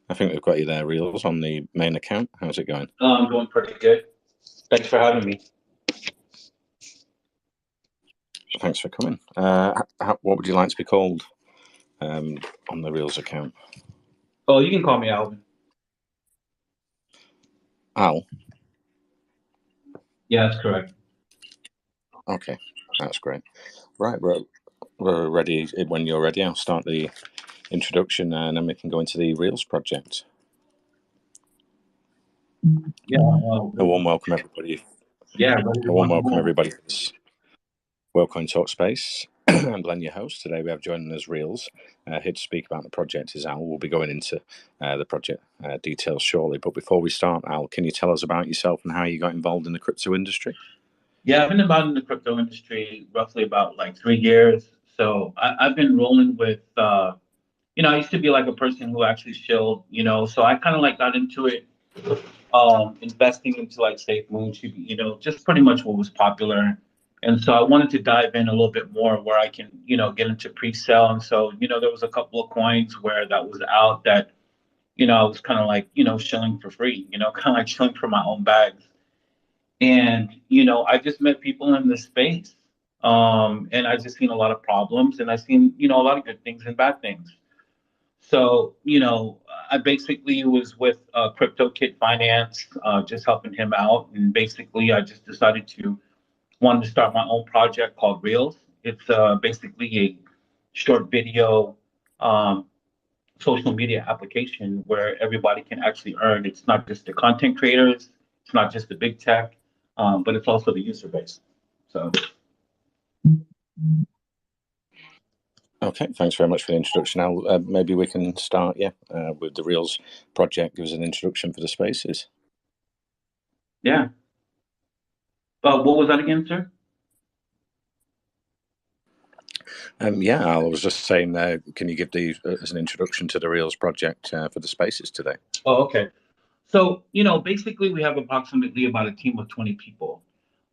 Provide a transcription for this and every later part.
I think we've got you there, Reelz, on the main account. How's it going? I'm doing pretty good. Thanks for having me. Thanks for coming. What would you like to be called on the Reelz account? Oh, you can call me Alvin. Al? Yeah, that's correct. Okay, that's great. Right, we're ready. When you're ready, I'll start the introduction and then we can go into the Reelz project. Yeah. A warm welcome, everybody. Yeah. A warm welcome, everybody. Welcome to Talkspace. I'm Glenn, your host. Today we have joining us Reelz. Here to speak about the project is Al. We'll be going into the project details shortly. But before we start, Al, can you tell us about yourself and how you got involved in the crypto industry? Yeah, I've been involved in the crypto industry roughly about like 3 years. So I've been rolling with, I used to be like a person who actually chilled, so I kind of like got into it, investing into like Safe Moon, just pretty much what was popular. And so I wanted to dive in a little bit more where I can, get into pre-sale. And so, there was a couple of coins where that was out that, I was kind of like, shilling for free, kind of like shilling for my own bags. And, I just met people in this space. And I just seen a lot of problems and I seen, a lot of good things and bad things. So, I basically was with Crypto Kid Finance, just helping him out. And basically, I just decided to wanted to start my own project called Reels. It's basically a short video um, social media application where everybody can actually earn. It's not just the content creators, it's not just the big tech, but it's also the user base. So. Okay, thanks very much for the introduction, Al. Maybe we can start, with the Reelz project. Give us an introduction for the spaces. Yeah. What was that again, sir? I was just saying, can you give these as an introduction to the Reelz project for the spaces today? Oh, okay. So, basically we have approximately about a team of 20 people.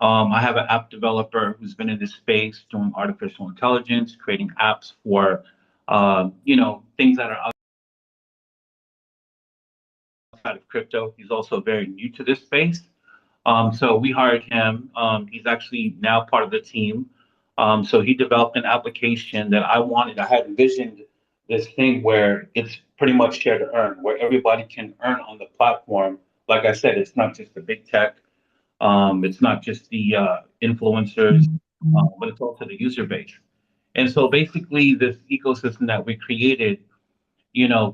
I have an app developer who's been in this space doing artificial intelligence, creating apps for, things that are outside of crypto. He's also very new to this space. So we hired him. He's actually now part of the team. So he developed an application that I wanted. I had envisioned this thing where it's pretty much share to earn, where everybody can earn on the platform. Like I said, it's not just the big tech, it's not just the influencers, but it's also the user base. And so basically, this ecosystem that we created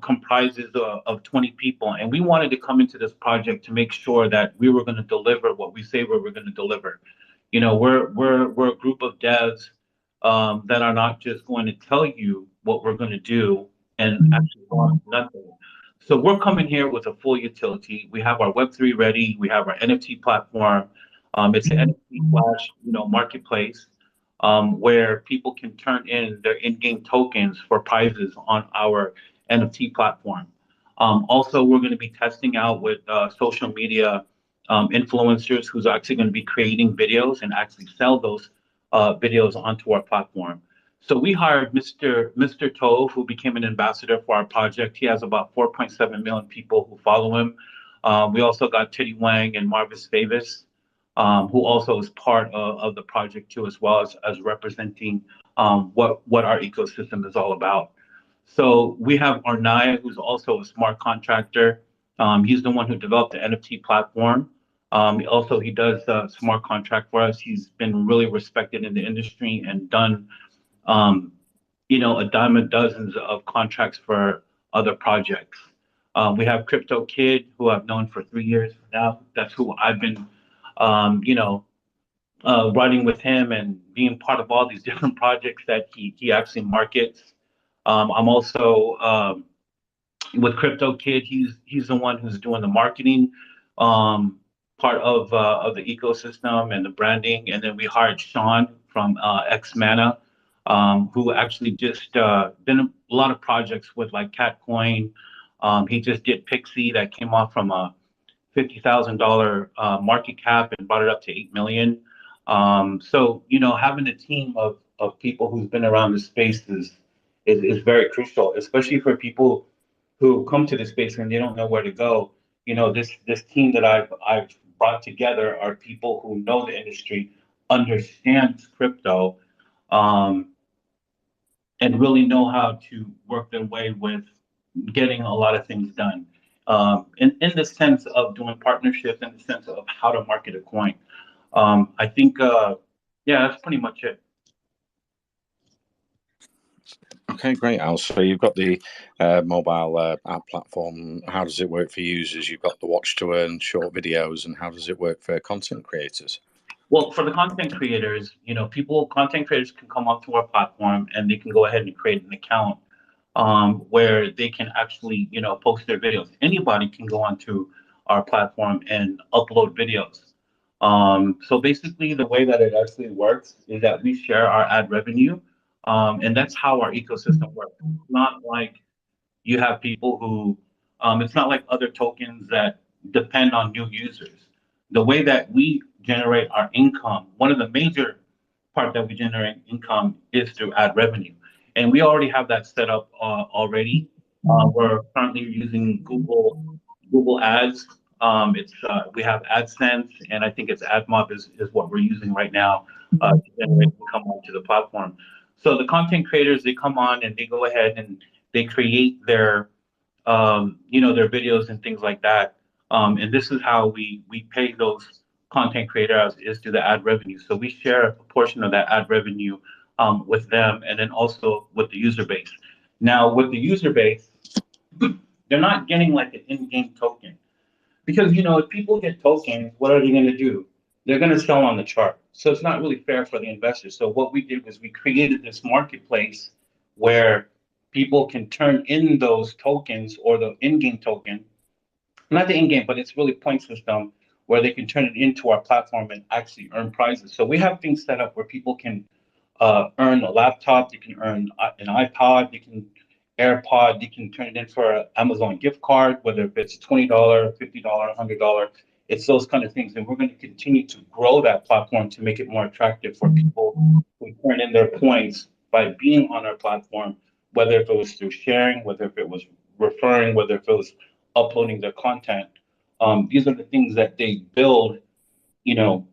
comprises of 20 people. And we wanted to come into this project to make sure that we were going to deliver what we say we were going to deliver. We're a group of devs that are not just going to tell you what we're going to do and actually go on to nothing. So we're coming here with a full utility. We have our Web3 ready. We have our NFT platform. It's an NFT slash, marketplace where people can turn in their in-game tokens for prizes on our NFT platform. Also, we're going to be testing out with social media influencers who's actually going to be creating videos and actually sell those videos onto our platform. So we hired Mr. Tove, who became an ambassador for our project. He has about 4.7 million people who follow him. We also got Teddy Wang and Marvis Favis, who also is part of the project too, as well as representing what our ecosystem is all about. So we have Arnaya, who's also a smart contractor. He's the one who developed the NFT platform. Also, he does smart contract for us. He's been really respected in the industry and done, a dime a dozens of contracts for other projects. We have Crypto Kid, who I've known for 3 years now. That's who I've been, writing with him and being part of all these different projects that he actually markets. I'm also with Crypto Kid. He's the one who's doing the marketing part of the ecosystem and the branding. And then we hired Sean from X Mana, who actually just been a lot of projects with like Catcoin. He just did Pixie that came off from a $50,000 market cap and brought it up to 8 million. So having a team of people who's been around the space is very crucial, especially for people who come to this space and they don't know where to go. This team that I've brought together are people who know the industry, understand crypto, um, and really know how to work their way with getting a lot of things done. In the sense of doing partnerships, in the sense of how to market a coin. I think, yeah, that's pretty much it. Okay, great, Al. So you've got the mobile app platform. How does it work for users? You've got the watch to earn short videos, and how does it work for content creators? Well, for the content creators, content creators can come onto our platform and they can go ahead and create an account where they can actually, post their videos. Anybody can go onto our platform and upload videos. So basically, the way that it actually works is that we share our ad revenue, and that's how our ecosystem works. It's not like you have people who, it's not like other tokens that depend on new users. The way that we generate our income, one of the major part that we generate income is through ad revenue. And we already have that set up already. We're currently using Google Ads. It's We have AdSense, and I think it's AdMob is what we're using right now to generate income onto the platform. So the content creators, they come on and they go ahead and they create their videos and things like that. And this is how we pay those content creators is through the ad revenue. So we share a portion of that ad revenue with them, and then also with the user base. Now, with the user base, they're not getting like an in-game token because if people get tokens, what are they going to do? They're going to sell on the chart. So it's not really fair for the investors. So what we did was we created this marketplace where people can turn in those tokens or the in-game token, not the in-game, but it's really point system where they can turn it into our platform and actually earn prizes. So we have things set up where people can earn a laptop, they can earn an iPod, they can AirPod, they can turn it in for an Amazon gift card, whether if it's $20, $50, $100. It's those kind of things. And we're going to continue to grow that platform to make it more attractive for people who turn in their points by being on our platform, whether if it was through sharing, whether if it was referring, whether if it was uploading their content. These are the things that they build, you know,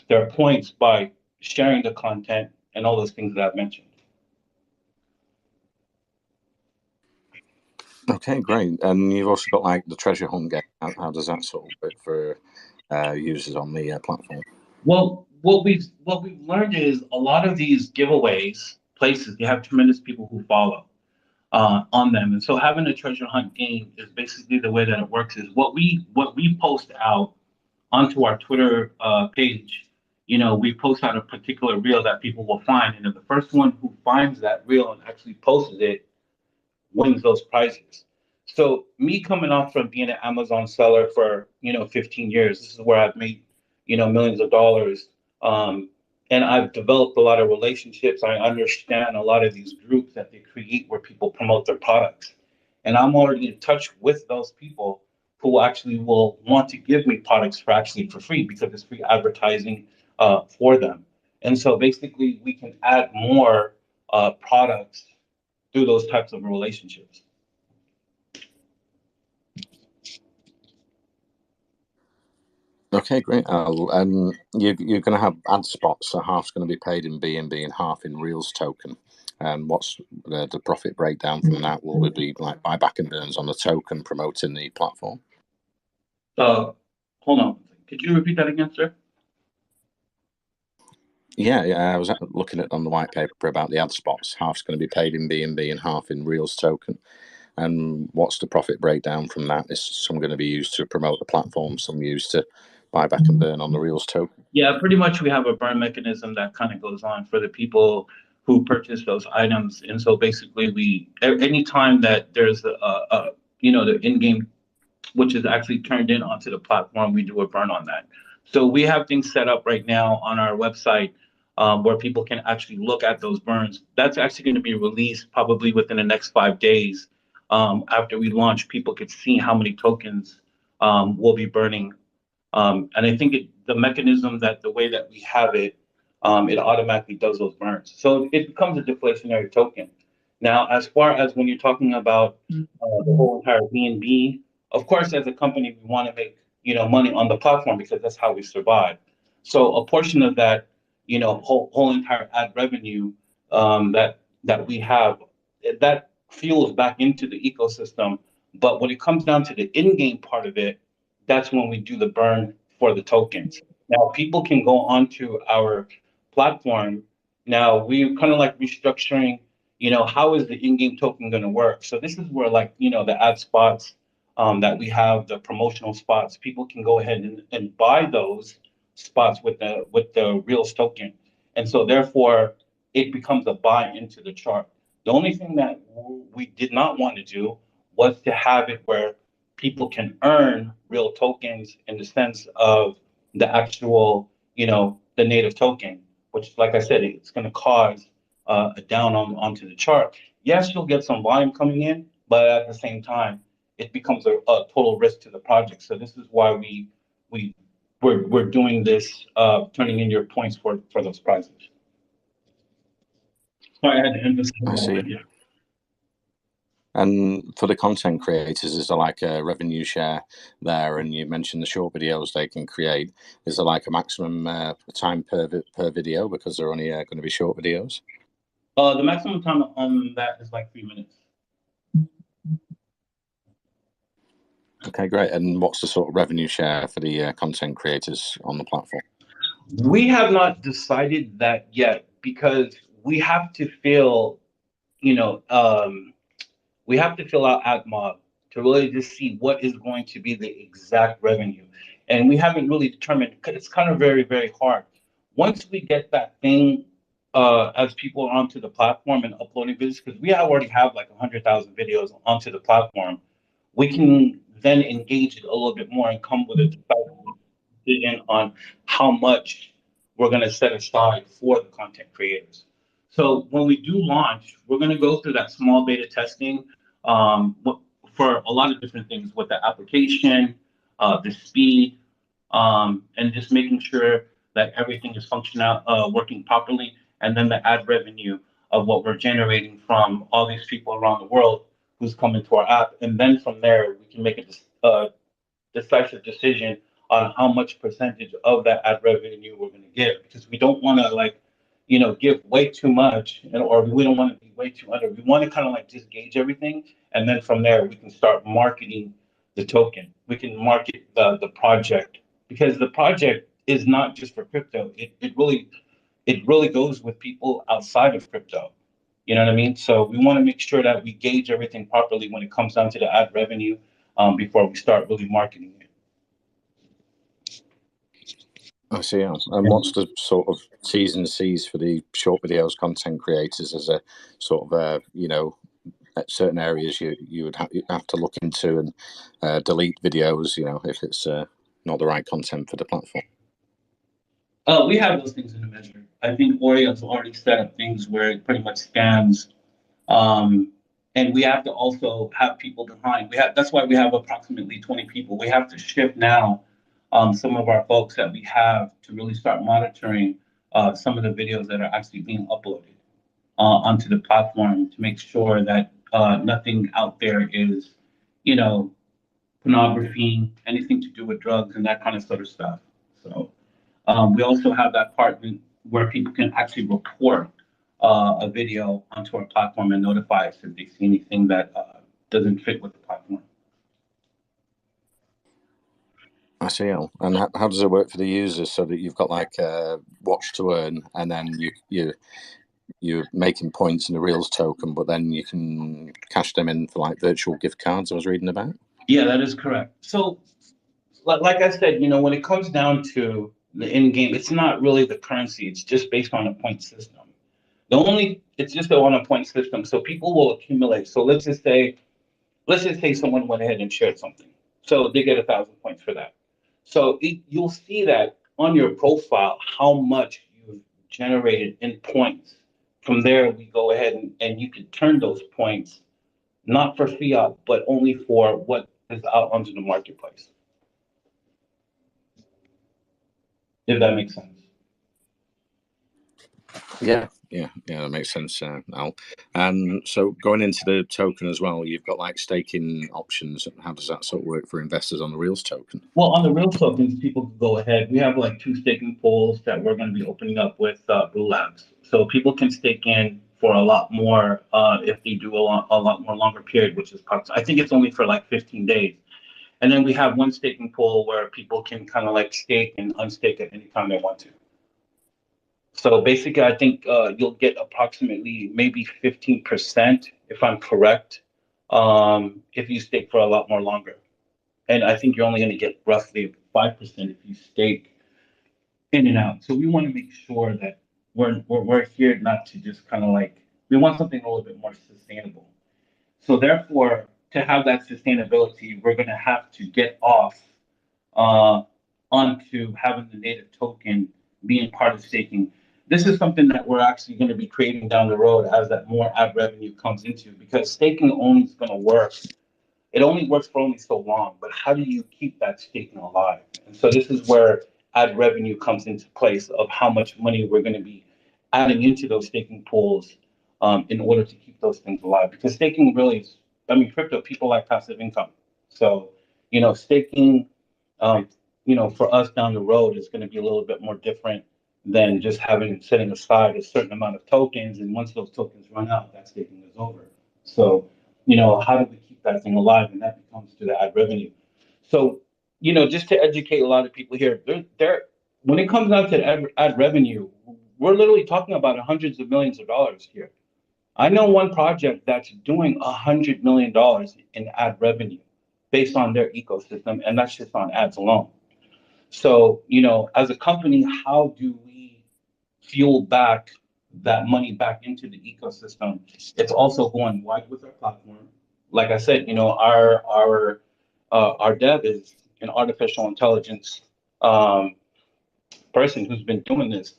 their points by sharing the content and all those things that I've mentioned. Okay, great. And you've also got like the treasure hunt game. How does that sort of work for users on the platform? Well, what we've learned is a lot of these giveaways places they have tremendous people who follow on them, and so having a treasure hunt game is basically the way that it works. Is what we post out onto our Twitter page. We post out a particular reel that people will find, and if the first one who finds that reel and actually posts it wins those prizes. So me coming off from being an Amazon seller for 15 years, this is where I've made millions of dollars, and I've developed a lot of relationships. I understand a lot of these groups that they create where people promote their products, and I'm already in touch with those people who actually will want to give me products for free because it's free advertising for them. And so basically, we can add more products through those types of relationships. Okay, great, Al. You're going to have ad spots, so half's going to be paid in BNB and half in Reelz token. And what's the profit breakdown from that? Will it be like buyback and burns on the token promoting the platform? Hold on. Could you repeat that again, sir? Yeah, I was looking at on the white paper about the ad spots. Half's going to be paid in BNB and half in Reelz token. And what's the profit breakdown from that? Is some going to be used to promote the platform, some used to buy back and burn on the Reelz token? Yeah, pretty much we have a burn mechanism that kind of goes on for the people who purchase those items. And so basically anytime that there's the in-game, which is actually turned in onto the platform, we do a burn on that. So we have things set up right now on our website where people can actually look at those burns. That's actually going to be released probably within the next 5 days. After we launch, people could see how many tokens we'll be burning. And I think the mechanism that the way that we have it, it automatically does those burns. So it becomes a deflationary token. Now, as far as when you're talking about the whole entire B&B, of course, as a company, we want to make money on the platform because that's how we survive. So a portion of that, whole entire ad revenue that we have, that fuels back into the ecosystem. But when it comes down to the in-game part of it, that's when we do the burn for the tokens. Now, people can go onto our platform. Now, we're kind of like restructuring, how is the in-game token going to work? So this is where like, the ad spots that we have, the promotional spots, people can go ahead and buy those spots with the Reelz token. And so therefore it becomes a buy into the chart. The only thing that we did not want to do was to have it where people can earn real tokens in the sense of the actual, the native token, which, like I said, it's going to cause a down onto the chart. Yes, you'll get some volume coming in, but at the same time, it becomes a total risk to the project. So this is why we we're doing this, turning in your points for those prizes. Sorry, I had to emphasize I that. see. Yeah. And for the content creators, is there like a revenue share there? And you mentioned the short videos they can create. Is there like a maximum time per video because they're only going to be short videos? The maximum time on that is like 3 minutes. Okay, great. And what's the sort of revenue share for the content creators on the platform? We have not decided that yet because we have to fill, you know, we have to fill out AdMob to really just see what is going to be the exact revenue. And we haven't really determined, 'cause it's kind of very, very hard. Once we get that thing, as people are onto the platform and uploading videos, because we already have like 100,000 videos onto the platform, we can then engage it a little bit more and come with a decision on how much we're going to set aside for the content creators. So when we do launch, we're going to go through that small beta testing for a lot of different things with the application, the speed, and just making sure that everything is working properly, and then the ad revenue of what we're generating from all these people around the world who's coming to our app, and then from there we can make a decisive decision on how much percentage of that ad revenue we're going to get, because we don't want to like, give way too much, or we don't want to be way too under. We want to kind of like just gauge everything, and then from there we can start marketing the token. We can market the project, because the project is not just for crypto. It really goes with people outside of crypto. You know what I mean? So we want to make sure that we gauge everything properly when it comes down to the ad revenue, before we start really marketing it. I see. And what's the sort of T's and C's for the short videos content creators as a sort of, at certain areas you would have to look into and delete videos, if it's not the right content for the platform? We have those things in the measure. I think Oreo's already set up things where it pretty much scans, and we have to also have people behind. That's why we have approximately 20 people. We have to shift now some of our folks that we have to really start monitoring some of the videos that are actually being uploaded onto the platform to make sure that nothing out there is, pornography, anything to do with drugs and that kind of sort of stuff. So we also have that part where people can actually report a video onto our platform and notify us if they see anything that doesn't fit with the platform. I see. And how does it work for the users, so that you've got like watch to earn, and then you're making points in the Reelz token, but then you can cash them in for like virtual gift cards I was reading about? Yeah, that is correct. So like I said, when it comes down to the end game, it's not really the currency. It's just based on a point system. It's just on a point system. So people will accumulate. So let's just say someone went ahead and shared something. So they get 1,000 points for that. So you'll see that on your profile, how much you've generated in points. From there, we go ahead and you can turn those points, not for fiat, but only for what is out onto the marketplace. If that makes sense. Yeah, Yeah, that makes sense, Al. And so going into the token as well, you've got like staking options. How does that sort of work for investors on the Reelz token? Well, on the Reelz tokens, people can go ahead. We have like 2 staking pools that we're going to be opening up with Blue Labs, so people can stake in for a lot more if they do a lot more longer period, which is I think it's only for like 15 days. And then we have 1 staking pool where people can kind of like stake and unstake at any time they want to. So basically, I think you'll get approximately maybe 15%, if I'm correct, if you stake for a lot more longer. And I think you're only going to get roughly 5% if you stake in and out. So we want to make sure that we're here not to just kind of like, we want something a little bit more sustainable. So therefore, to have that sustainability, we're going to have to get off uh, onto having the native token being part of staking. This is something that we're actually going to be creating down the road as that more ad revenue comes into, because staking only is going to work. It only works for only so long, but how do you keep that staking alive? And so this is where ad revenue comes into place of how much money we're going to be adding into those staking pools in order to keep those things alive. Because staking really is, I mean, crypto, people like passive income. So, staking, um, for us down the road is going to be a little bit more different than just setting aside a certain amount of tokens. And once those tokens run out, that staking is over. So, how do we keep that thing alive? And that becomes to the ad revenue. So, just to educate a lot of people here, when it comes down to ad revenue, we're literally talking about hundreds of millions of dollars here. I know one project that's doing $100 million in ad revenue based on their ecosystem, and that's just on ads alone. So, as a company, how do we fuel back that money back into the ecosystem? It's also going wide with our platform. Like I said, our dev is an artificial intelligence um, person who's been doing this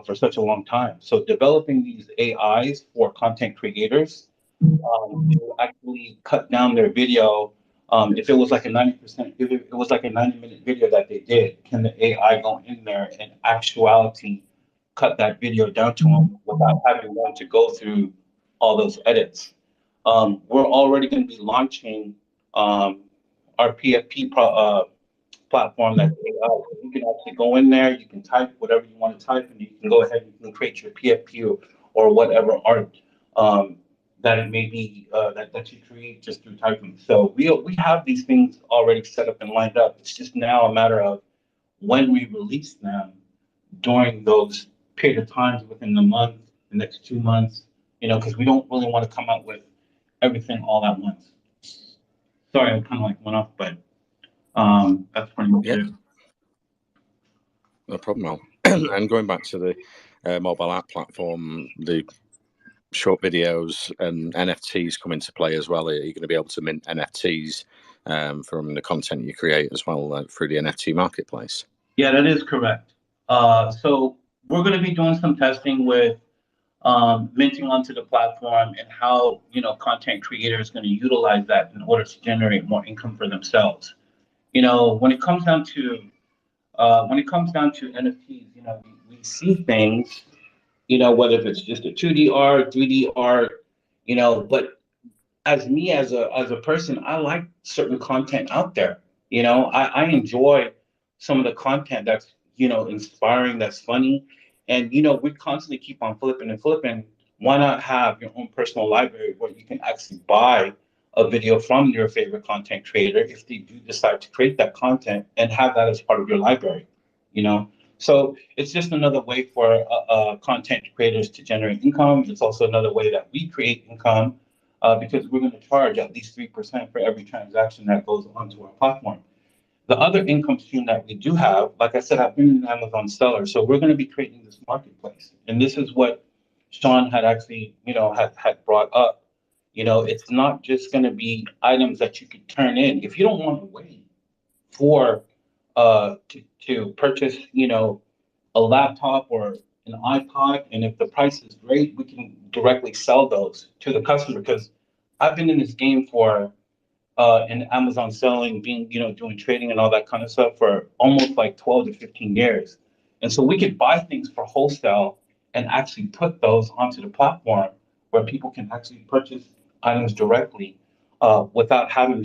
for such a long time. So developing these AIs for content creators to actually cut down their video. If it was like a 90%, if it was like a 90-minute video that they did, can the AI go in there and actuality cut that video down to them without having them to go through all those edits? We're already going to be launching our PFP platform that you can actually go in there, you can type whatever you want to type, and you can go ahead and you can create your PFP or whatever art that it may be that you create just through typing. So we have these things already set up and lined up. It's just now a matter of when we release them during those period of times within the month, the next 2 months, because we don't really want to come out with everything all at once. Sorry, I kind of like went off, but that's pretty much it. No problem, Al. And going back to the mobile app platform, the short videos and NFTs come into play as well. Are you going to be able to mint NFTs from the content you create as well through the NFT marketplace? Yeah, that is correct. So we're going to be doing some testing with minting onto the platform and how content creators going to utilize that in order to generate more income for themselves. When it comes down to NFTs, we see things, whether if it's just a 2D art, 3D art, but as me as a person, I like certain content out there. I enjoy some of the content that's inspiring, that's funny, and we constantly keep on flipping and flipping. Why not have your own personal library where you can actually buy a video from your favorite content creator if they do decide to create that content and have that as part of your library? So it's just another way for content creators to generate income. It's also another way that we create income because we're going to charge at least 3% for every transaction that goes onto our platform. The other income stream that we do have, like I said, I've been an Amazon seller, so we're going to be creating this marketplace. And this is what Sean had actually, had brought up. It's not just going to be items that you could turn in. If you don't want to wait for to purchase, a laptop or an iPod, and if the price is great, we can directly sell those to the customer. Because I've been in this game for in Amazon selling, being doing trading and all that kind of stuff for almost like 12 to 15 years, and so we could buy things for wholesale and actually put those onto the platform where people can actually purchase items directly without having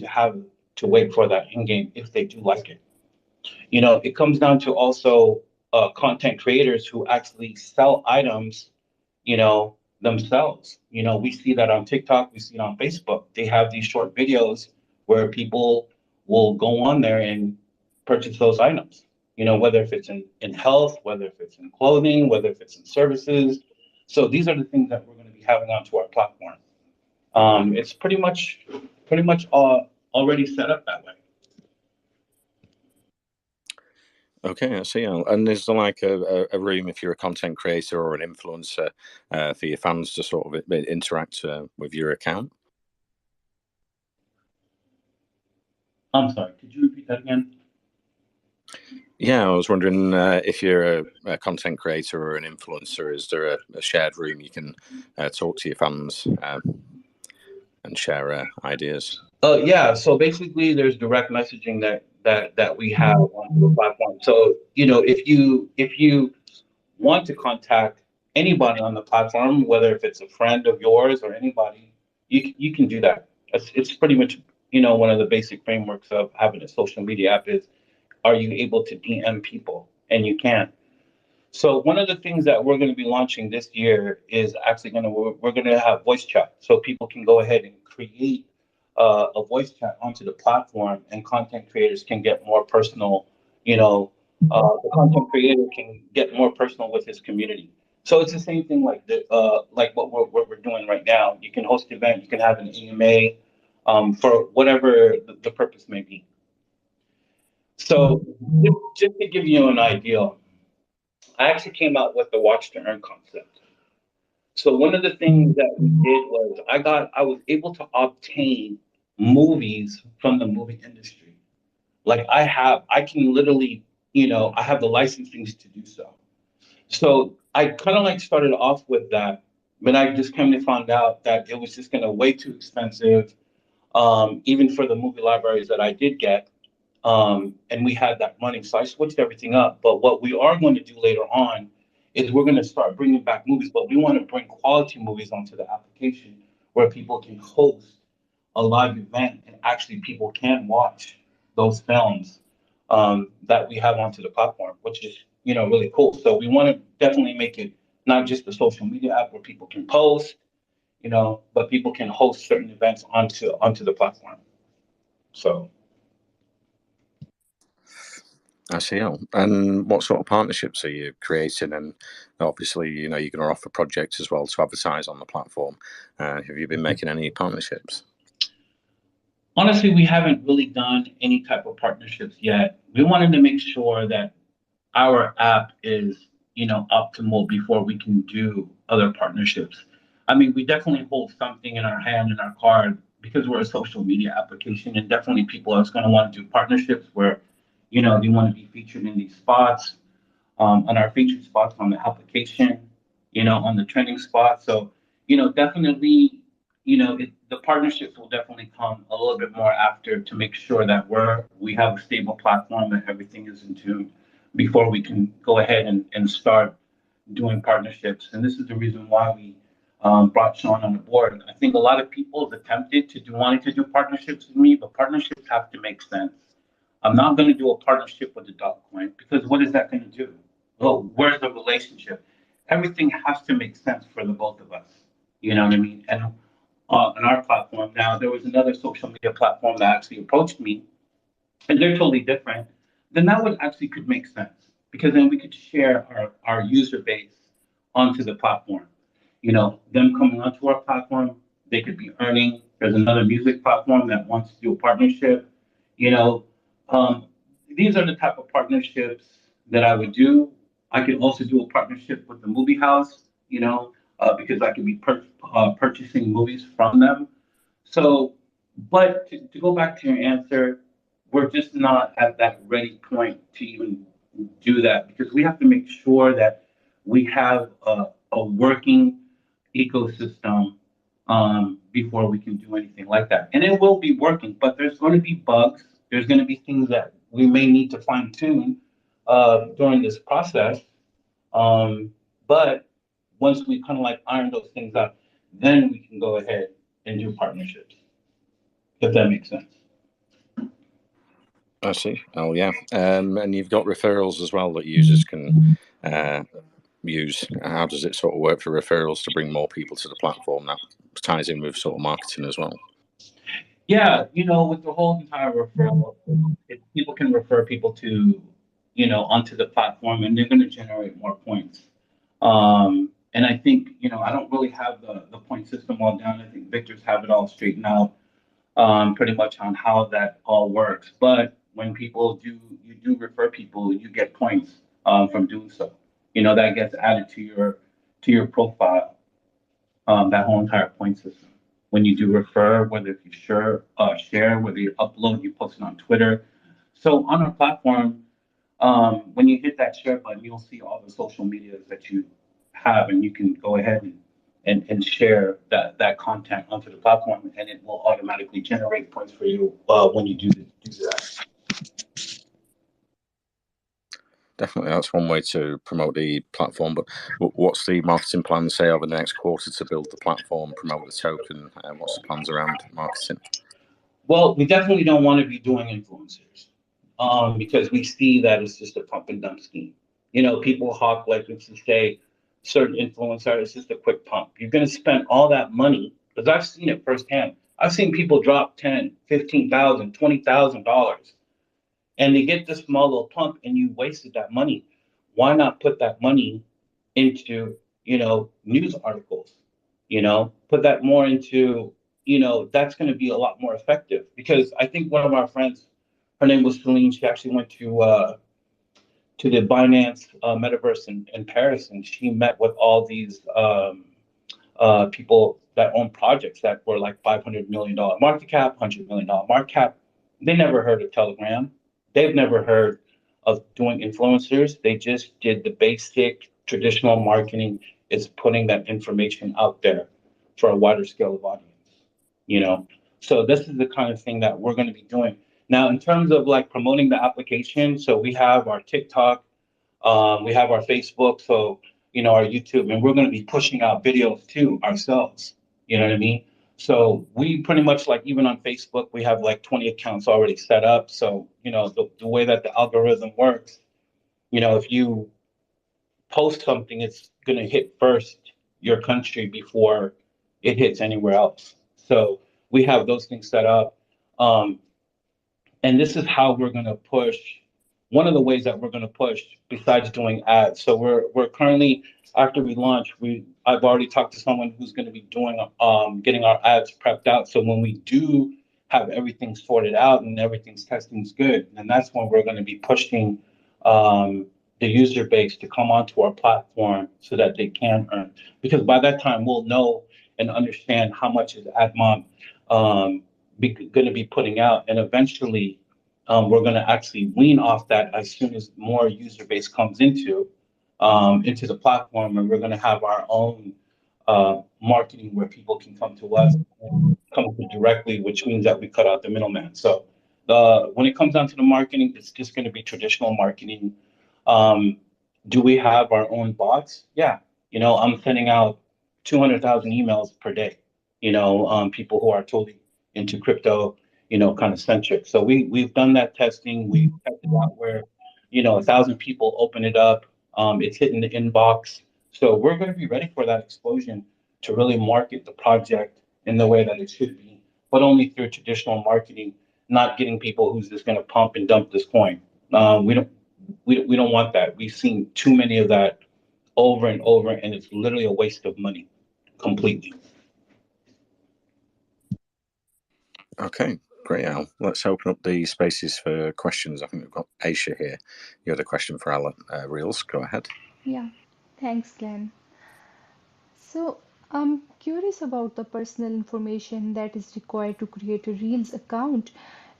to wait for that in game if they do like it. It comes down to also content creators who actually sell items, themselves. We see that on TikTok, we see it on Facebook. They have these short videos where people will go on there and purchase those items. Whether if it's in health, whether if it's in clothing, whether if it's in services. So these are the things that we're going to be having onto our platform. It's pretty much already set up that way. Okay, I see. And is there like a room if you're a content creator or an influencer for your fans to sort of interact with your account? I'm sorry, could you repeat that again? Yeah, I was wondering if you're a content creator or an influencer, is there a shared room you can talk to your fans and share ideas? Yeah, so basically there's direct messaging that we have on the platform. So, if you want to contact anybody on the platform, whether if it's a friend of yours or anybody, you can do that. It's pretty much, one of the basic frameworks of having a social media app is, are you able to DM people? And you can. So one of the things that we're going to be launching this year is actually we're going to have voice chat, so people can go ahead and create a voice chat onto the platform, and content creators can get more personal. The content creator can get more personal with his community. So it's the same thing like what we're doing right now. You can host an event, you can have an AMA for whatever the purpose may be. So just to give you an idea, I actually came out with the watch to earn concept. So one of the things that we did was I was able to obtain movies from the movie industry. Like I can literally, I have the licensing to do so. So I kind of like started off with that, but I just came to find out that it was just going to way too expensive, even for the movie libraries that I did get. And we had that running. So I switched everything up. But what we are going to do later on is we're going to start bringing back movies, but we want to bring quality movies onto the application where people can host a live event and actually people can watch those films that we have onto the platform, which is, really cool. So we want to definitely make it not just a social media app where people can post, but people can host certain events onto the platform. So. I see. And what sort of partnerships are you creating? And obviously, you're going to offer projects as well to advertise on the platform. Have you been making any partnerships? Honestly, we haven't really done any type of partnerships yet. We wanted to make sure that our app is, optimal before we can do other partnerships. I mean, we definitely hold something in our hand, in our card, because we're a social media application, and definitely people are going to want to do partnerships where, they want to be featured in these spots, on our featured spots on the application, on the trending spots. So, definitely, the partnerships will definitely come a little bit more after, to make sure that we have a stable platform and everything is in tune before we can go ahead and start doing partnerships. And this is the reason why we brought Sean on the board. I think a lot of people have attempted wanting to do partnerships with me, but partnerships have to make sense. I'm not going to do a partnership with the dog coin, because what is that going to do? Well, where's the relationship? Everything has to make sense for the both of us. You know what I mean? And on our platform now, there was another social media platform that actually approached me, and they're totally different. Then that would actually could make sense, because then we could share our user base onto the platform. Them coming onto our platform, they could be earning. There's another music platform that wants to do a partnership. You know, um, these are the type of partnerships that I would do. I could also do a partnership with the movie house, because I could be purchasing movies from them. So, but to go back to your answer, we're just not at that ready point to even do that, because we have to make sure that we have a working ecosystem before we can do anything like that. And it will be working, but there's going to be bugs. There's going to be things that we may need to fine tune during this process. But once we kind of like iron those things out, then we can go ahead and do partnerships, if that makes sense. I see. Oh, yeah. And you've got referrals as well that users can use. How does it sort of work for referrals to bring more people to the platform? That ties in with sort of marketing as well. Yeah, with the whole entire referral, if people can refer people to, onto the platform, and they're going to generate more points. And I think, I don't really have the point system all down. I think Victor's have it all straightened out, pretty much on how that all works. But when you do refer people, you get points from doing so. That gets added to your profile, that whole entire point system. When you do refer, whether if you share, whether you upload, you post it on Twitter. So on our platform, when you hit that share button, you'll see all the social medias that you have, and you can go ahead and share that content onto the platform, and it will automatically generate points for you when you do that. Definitely, that's one way to promote the platform. But what's the marketing plan, say, over the next quarter to build the platform, promote the token? What's the plans around marketing? Well, we definitely don't want to be doing influencers, because we see that it's just a pump and dump scheme. People hawk, like, let's just say certain influencer, it's just a quick pump. You're going to spend all that money, because I've seen it firsthand. I've seen people drop 10, 15,000, $20,000, and they get this small little pump, and you wasted that money. Why not put that money into, news articles? Put that more into, that's going to be a lot more effective. Because I think one of our friends, her name was Celine, she actually went to the Binance metaverse in Paris, and she met with all these people that own projects that were like $500 million market cap, $100 million market cap. They never heard of Telegram. They've never heard of doing influencers. They just did the basic traditional marketing, is putting that information out there for a wider scale of audience. So this is the kind of thing that we're going to be doing. Now, in terms of like promoting the application, so we have our TikTok, we have our Facebook, so our YouTube, and we're going to be pushing out videos too ourselves. You know what I mean? So we pretty much, like, even on Facebook, we have like 20 accounts already set up. So the way that the algorithm works, if you post something, it's going to hit first your country before it hits anywhere else. So we have those things set up. And this is how we're going to push. One of the ways that we're going to push, besides doing ads. So we're currently, after we launch, I've already talked to someone who's going to be doing getting our ads prepped out. So when we do have everything sorted out and everything's testing's good, then that's when we're going to be pushing the user base to come onto our platform so that they can earn. Because by that time, we'll know and understand how much is AdMob going to be putting out, and eventually we're going to actually wean off that as soon as more user base comes into the platform, and we're going to have our own marketing where people can come to us and come to directly, which means that we cut out the middleman. So when it comes down to the marketing, it's just going to be traditional marketing. Do we have our own bots? Yeah. I'm sending out 200,000 emails per day, people who are totally into crypto, kind of centric. So we've done that testing. We've tested out where, 1,000 people open it up. It's hitting the inbox. So we're going to be ready for that explosion to really market the project in the way that it should be, but only through traditional marketing, not getting people who's just going to pump and dump this coin. We don't want that. We've seen too many of that over and over, and it's literally a waste of money completely. Okay, great, Al. Let's open up the spaces for questions. I think we've got Aisha here. You had a question for Al Reelz. Go ahead. Yeah, thanks, Glenn. So, I'm curious about the personal information that is required to create a Reels account.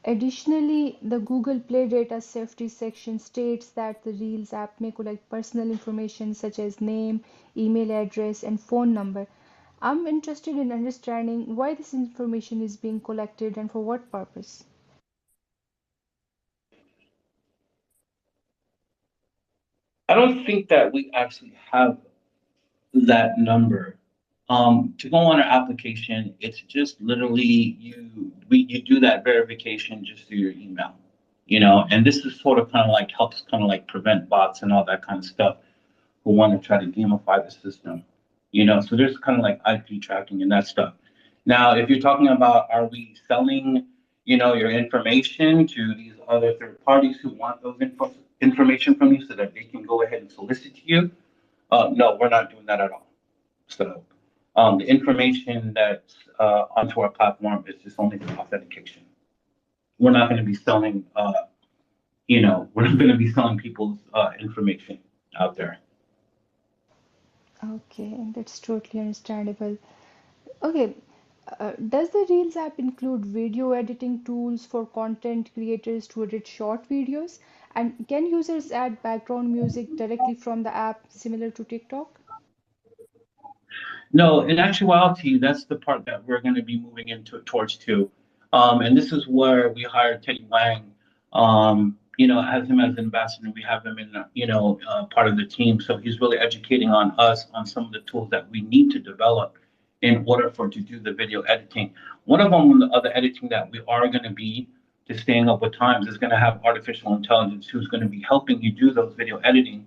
Additionally, the Google Play data safety section states that the Reels app may collect personal information such as name, email address, and phone number. I'm interested in understanding why this information is being collected and for what purpose. I don't think that we actually have that number. To go on our application, it's just literally you do that verification just through your email, and this is sort of kind of like helps kind of like prevent bots and all that kind of stuff who want to try to gamify the system, So there's kind of like IP tracking and that stuff. Now, if you're talking about are we selling, your information to these other third parties who want those information from you so that they can go ahead and solicit to you? No, we're not doing that at all. So the information that's onto our platform is just only for authentication. We're not going to be selling, we're not going to be selling people's information out there. Okay, that's totally understandable. Okay, does the Reels app include video editing tools for content creators to edit short videos? And can users add background music directly from the app, similar to TikTok? No, in actuality, that's the part that we're going to be moving into towards too. And this is where we hired Teddy Wang, as him as ambassador. We have him in, part of the team. So he's really educating on us on some of the tools that we need to develop in order for to do the video editing. One of them, the other editing that we are going to be to staying up with times is going to have artificial intelligence who's going to be helping you do those video editing.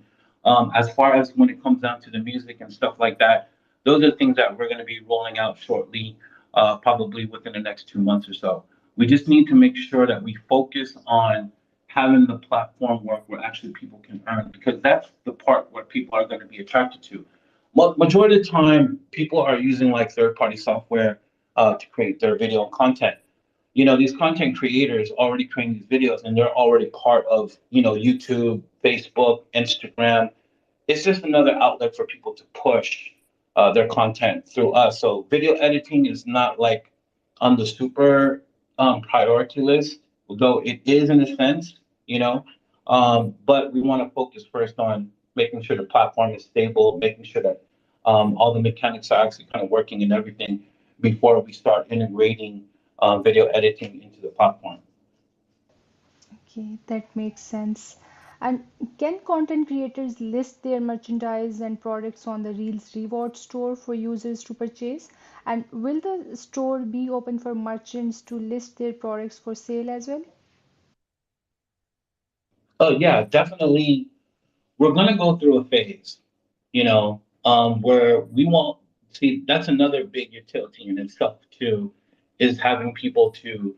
As far as when it comes down to the music and stuff like that, those are things that we're going to be rolling out shortly, probably within the next 2 months or so. We just need to make sure that we focus on having the platform work where actually people can earn, because that's the part where people are going to be attracted to. Majority of the time, people are using like third-party software to create their video content. These content creators already creating these videos, and they're already part of, YouTube, Facebook, Instagram. It's just another outlet for people to push their content through us. So video editing is not like on the super priority list, though it is in a sense, but we want to focus first on making sure the platform is stable, making sure that all the mechanics are actually kind of working and everything before we start integrating video editing into the platform. Okay, that makes sense. And can content creators list their merchandise and products on the Reels reward store for users to purchase? And will the store be open for merchants to list their products for sale as well? Oh yeah, definitely. We're going to go through a phase, where we won't see. That's another big utility in itself too, is having people to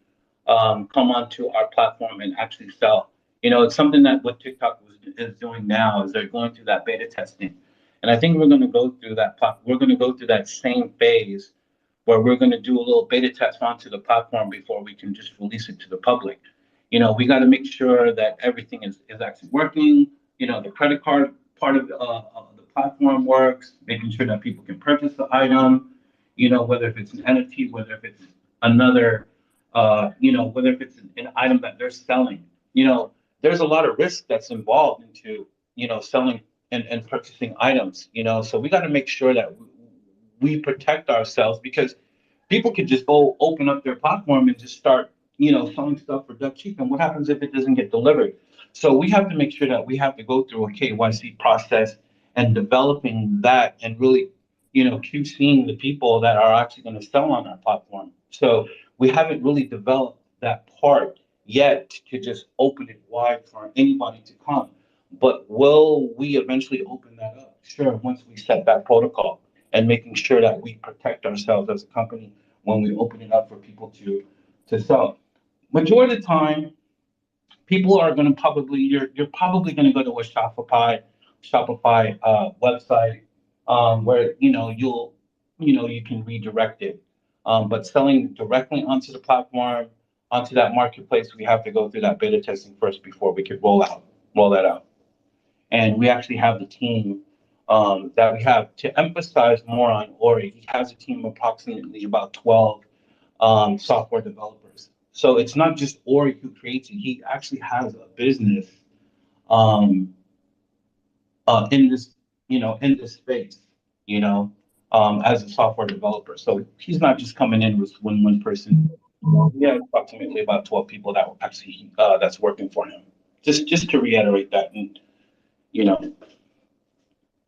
come onto our platform and actually sell. It's something that what is doing now is they're going through that beta testing, and I think we're going to go through that. We're going to go through that same phase where we're going to do a little beta test onto the platform before we can just release it to the public. We got to make sure that everything is actually working. The credit card part of the platform works, making sure that people can purchase the item, whether if it's an NFT, whether if it's another, whether if it's an item that they're selling. There's a lot of risk that's involved into, selling and purchasing items, so we got to make sure that we protect ourselves, because people could just go open up their platform and just start, selling stuff for duck cheap. And what happens if it doesn't get delivered? So we have to make sure that we have to go through a KYC process and developing that and really, keep seeing the people that are actually going to sell on our platform. So we haven't really developed that part yet to just open it wide for anybody to come. But will we eventually open that up? Sure, once we set that protocol and making sure that we protect ourselves as a company when we open it up for people to sell. Majority of the time, people are going to probably you're probably going to go to a Shopify website, where you can redirect it. But selling directly onto the platform, onto that marketplace, we have to go through that beta testing first before we could roll that out. And we actually have the team that we have to emphasize more on Ori. He has a team of approximately about 12 software developers. So it's not just Ori who creates it. He actually has a business um, in this space, as a software developer. So he's not just coming in with one person. We have approximately about 12 people that actually that's working for him. Just to reiterate that, and you know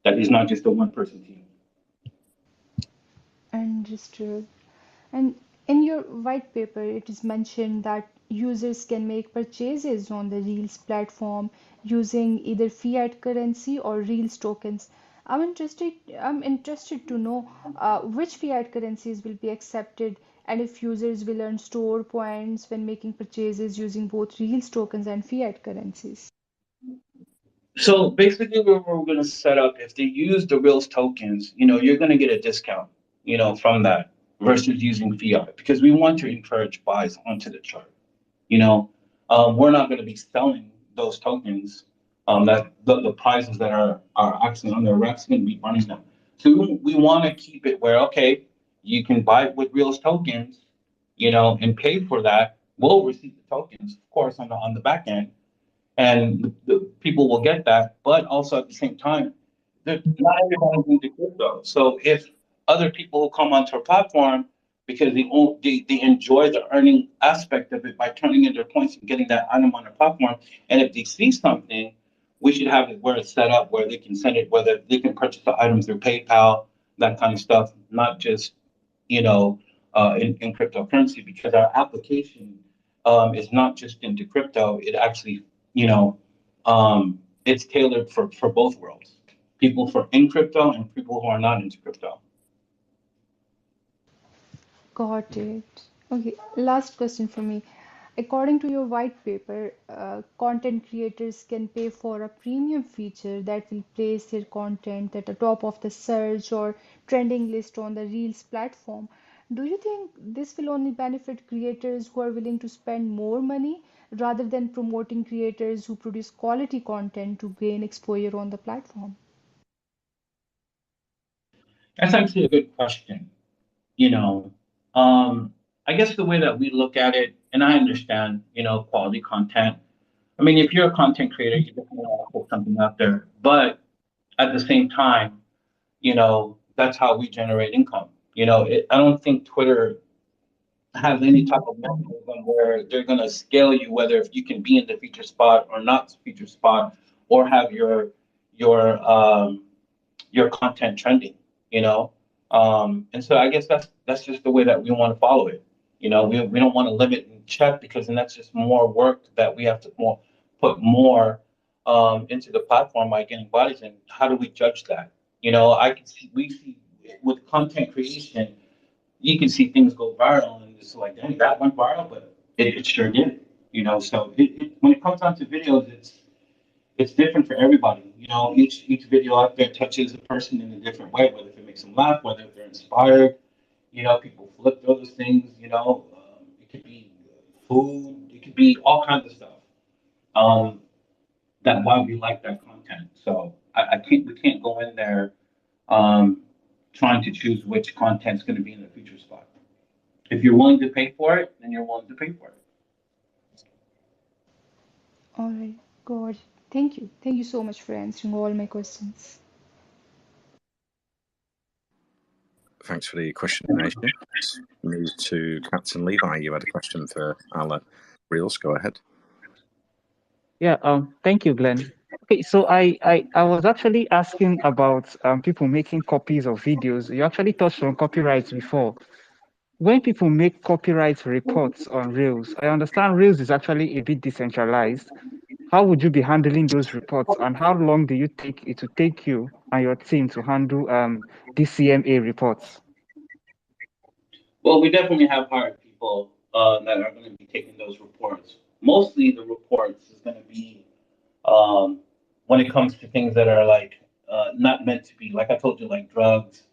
that he's not just a one person team. Understood. And in your white paper, it is mentioned that users can make purchases on the Reels platform using either fiat currency or Reels tokens. I'm interested to know which fiat currencies will be accepted and if users will earn store points when making purchases using both Reels tokens and fiat currencies. So basically, we're going to set up if they use the Reels tokens, you're going to get a discount, from that versus using fiat because we want to encourage buys onto the chart. You know, we're not going to be selling those tokens. That the prices that are actually on there, we're actually going to be running them. So we want to keep it where okay, you can buy it with Reels tokens, and pay for that. We'll receive the tokens, of course, on the back end and the people will get that. But also at the same time, not everybody's into crypto. So if other people who come onto our platform because they enjoy the earning aspect of it by turning in their points and getting that item on our platform, and if they see something, we should have it where it's set up where they can send it, whether they can purchase the item through PayPal, that kind of stuff, not just in cryptocurrency because our application is not just into crypto. It actually, you know, it's tailored for both worlds, people for in crypto and people who are not into crypto. Got it. Okay, last question for me. According to your white paper, content creators can pay for a premium feature that will place their content at the top of the search or trending list on the Reels platform. Do you think this will only benefit creators who are willing to spend more money rather than promoting creators who produce quality content to gain exposure on the platform? That's actually a good question. You know, um, I guess the way that we look at it, and I understand, quality content. I mean, if you're a content creator, you definitely want to put something out there. But at the same time, that's how we generate income. I don't think Twitter has any type of mechanism where they're going to scale you, whether if you can be in the feature spot or not feature spot, or have your your content trending. You know, and so I guess that's just the way that we want to follow it. We don't want to limit and check because then that's just more work that we have to put more into the platform by getting bodies. And how do we judge that? We see with content creation you can see things go viral and it's like, dang, that went viral, but it sure did. So when it comes down to videos, it's different for everybody. Each video out there touches a person in a different way, whether if it makes them laugh, whether if they're inspired. People flip those things. It could be food, it could be all kinds of stuff. Um, that why we like that content. So I can't we can't go in there um, trying to choose which content's going to be in the feature spot. If you're willing to pay for it, then you're willing to pay for it. All right, got it. Thank you. Thank you so much for answering all my questions. Thanks for the question, Asia. Let's move to Captain Levi. You had a question for our Reels. Go ahead. Yeah, thank you, Glenn. Okay, so I was actually asking about people making copies of videos. You actually touched on copyrights before. When people make copyright reports on Reels, I understand Reels is actually a bit decentralized. How would you be handling those reports, and how long do you think it would take you and your team to handle these CMA reports? Well, we definitely have hired people that are going to be taking those reports. Mostly the reports is going to be um, when it comes to things that are like not meant to be, like I told you, like drugs,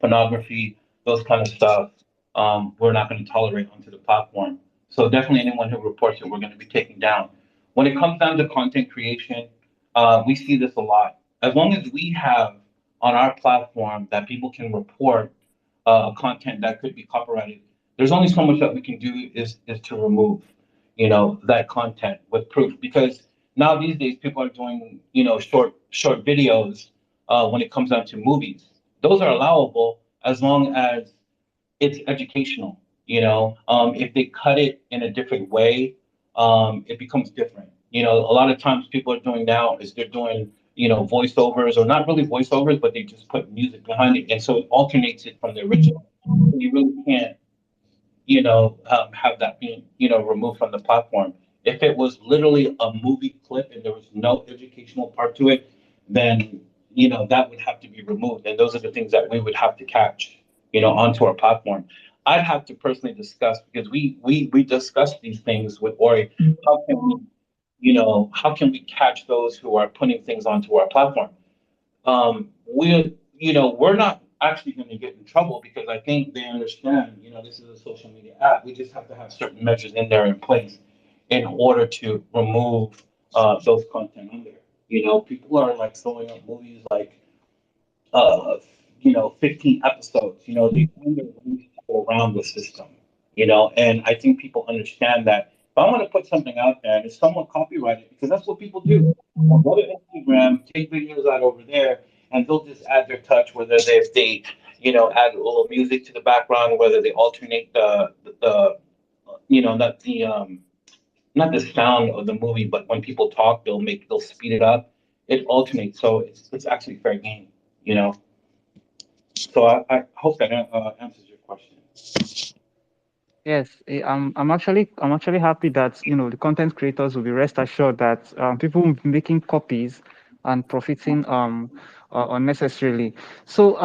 pornography, those kind of stuff, we're not going to tolerate onto the platform. So definitely anyone who reports it, we're going to be taking down. When it comes down to content creation, we see this a lot. As long as we have on our platform that people can report content that could be copyrighted, there's only so much that we can do is to remove, that content with proof. Because now these days people are doing, short videos when it comes down to movies. Those are allowable as long as it's educational. If they cut it in a different way, it becomes different. A lot of times people are doing now is they're doing, voiceovers or not really voiceovers, but they just put music behind it, and so it alternates it from the original. You really can't, have that being, removed from the platform. If it was literally a movie clip and there was no educational part to it, then, that would have to be removed. And those are the things that we would have to catch, onto our platform. I'd have to personally discuss because we discussed these things with Ori. How can we, how can we catch those who are putting things onto our platform? We're not actually going to get in trouble because I think they understand, this is a social media app. We just have to have certain measures in there in place in order to remove those content on there. People are like throwing up movies like uh, 15 episodes. They find their ways to go around the system. And I think people understand that if I want to put something out there and if someone copyright it, because that's what people do. They'll go to Instagram, take videos out over there, and they'll just add their touch, whether they add a little music to the background, whether they alternate the not the sound of the movie, but when people talk, they'll speed it up. It alternates, so it's actually fair game. You know. So I hope that answers your question. Yes, I'm actually happy that the content creators will be rest assured that people will be making copies and profiting unnecessarily. So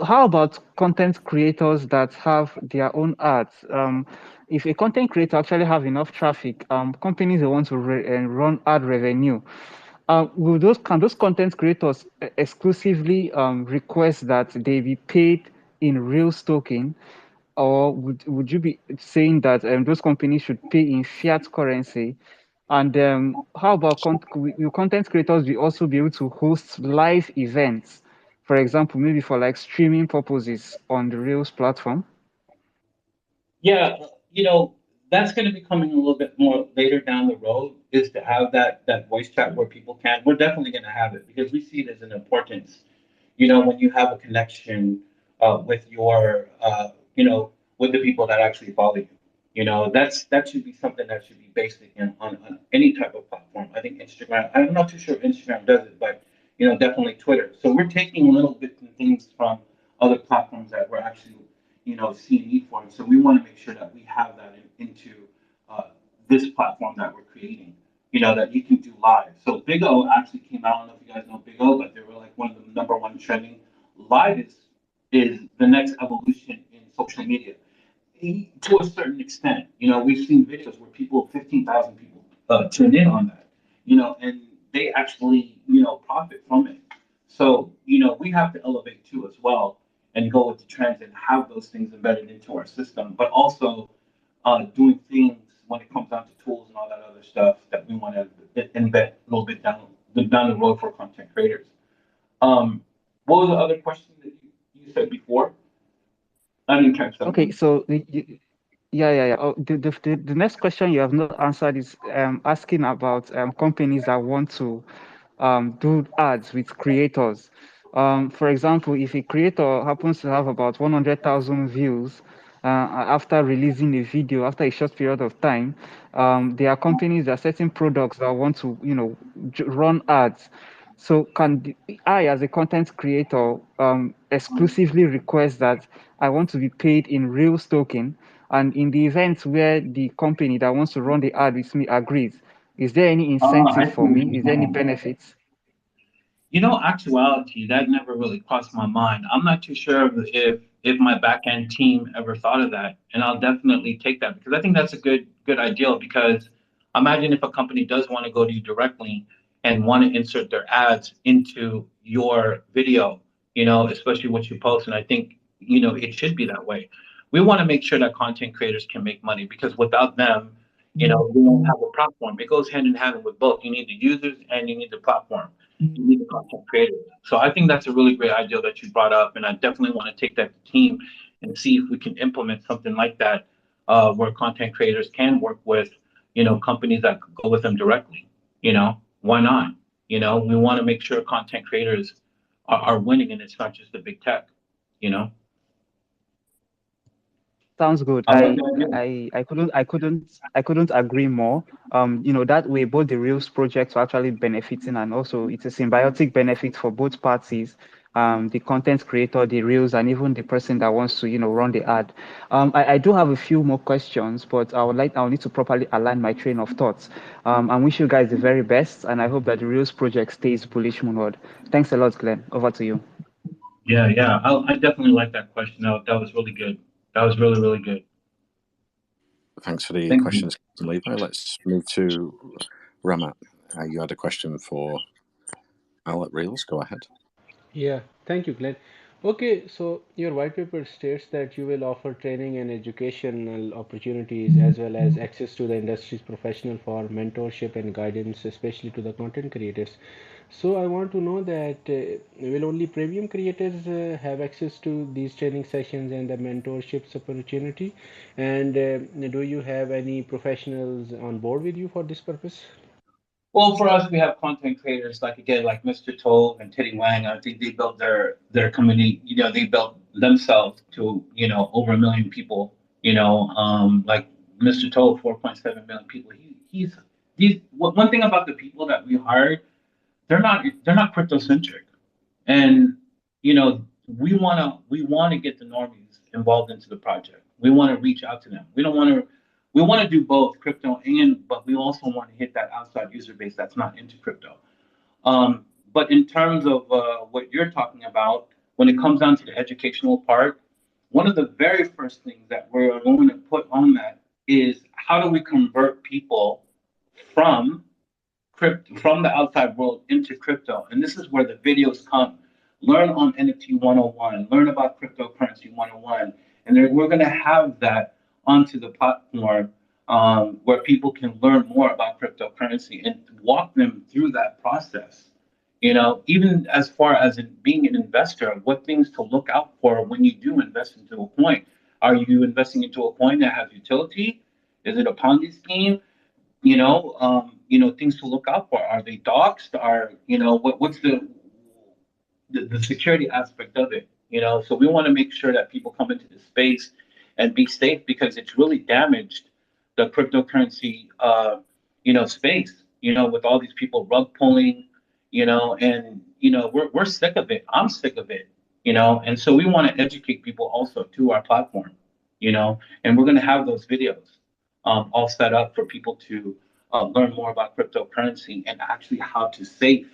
how about content creators that have their own ads? If a content creator actually have enough traffic, companies they want to run ad revenue. Can those content creators exclusively request that they be paid in real token? Or would you be saying that those companies should pay in fiat currency? And how about will content creators be also be able to host live events, for example, maybe for like streaming purposes on the Reels platform? Yeah, that's going to be coming a little bit more later down the road. Is to have that voice chat where people can. We're definitely going to have it because we see it as an importance. When you have a connection with your, with the people that actually follow you. That should be something that should be basic on any type of platform. I think Instagram. I'm not too sure if Instagram does it, but definitely Twitter. So we're taking little bits and things from other platforms that we're actually seeing need for. And so we want to make sure that we have that into uh, this platform that we're creating. That you can do live. So Big O actually came out. I don't know if you guys know Big O, but they were like one of the number one trending. Live is the next evolution in social media to a certain extent. We've seen videos where 15,000 people tune in on that, and they actually, profit from it. So, we have to elevate too as well and go with the trends and have those things embedded into our system, but also doing things when it comes down to tools and all that other stuff that we want to embed a little bit down the road for content creators. What was the other question that you said before? I didn't catch that Okay, one. so yeah. Oh, the next question you have not answered is asking about companies that want to do ads with creators. For example, if a creator happens to have about 100,000 views after releasing a video after a short period of time, there are companies, there are certain products that want to, run ads. So I, as a content creator, exclusively request that I want to be paid in real token? And in the event where the company that wants to run the ad with me agrees, is there any I incentive see for what me? you're Is there any saying. benefits? Actuality, that never really crossed my mind. I'm not too sure if my back end team ever thought of that, and I'll definitely take that because I think that's a good idea. Because imagine if a company does want to go to you directly and want to insert their ads into your video, especially what you post, and I think it should be that way. We want to make sure that content creators can make money because without them, we don't have a platform. It goes hand in hand with both. You need the users and you need the platform. You need the content creators. So I think that's a really great idea that you brought up, and I definitely want to take that to team and see if we can implement something like that, where content creators can work with, companies that could go with them directly. Why not? We want to make sure content creators are winning, and it's not just the big tech. You know. Sounds good. I like that idea. I couldn't agree more. That way both the Reels projects are actually benefiting, and also it's a symbiotic benefit for both parties. the content creator, the reels, and even the person that wants to, run the ad. I do have a few more questions, but I'll need to properly align my train of thoughts. I wish you guys the very best, and I hope that the reels project stays bullish moonward. Thanks a lot, Glenn. Over to you. Yeah. I definitely like that question. That was really good. That was really, really good. Thanks for the Thank questions, Levi. Let's move to Ramat. You had a question for Al at Reels. Go ahead. Yeah, thank you, Glenn. Okay, so your white paper states that you will offer training and educational opportunities as well as access to the industry's professional for mentorship and guidance, especially to the content creators. So I want to know that will only premium creators have access to these training sessions and the mentorships opportunity? And do you have any professionals on board with you for this purpose? Well, for us, we have content creators like again, like Mr. Toll and Teddy Wang. I think they built their community. They built themselves to over 1 million people. Like Mr. Toll, 4.7 million people. He's one thing about the people that we hired, they're not crypto centric, and we want to get the normies involved into the project. We want to reach out to them. We want to do both crypto but we also want to hit that outside user base that's not into crypto. But in terms of what you're talking about, when it comes down to the educational part, one of the very first things that we're going to put on that is how do we convert people from from the outside world into crypto. And this is where the videos come. Learn on NFT 101, learn about cryptocurrency 101. And then we're going to have that onto the platform where people can learn more about cryptocurrency and walk them through that process. Even as far as in being an investor, what things to look out for when you do invest into a coin. Are you investing into a coin that has utility? Is it a Ponzi scheme? Things to look out for. Are they doxed? What's the security aspect of it? So we want to make sure that people come into the space and be safe because it's really damaged the cryptocurrency, space. With all these people rug pulling, and we're sick of it. I'm sick of it. And so we want to educate people also to our platform. And we're going to have those videos all set up for people to learn more about cryptocurrency and actually how to save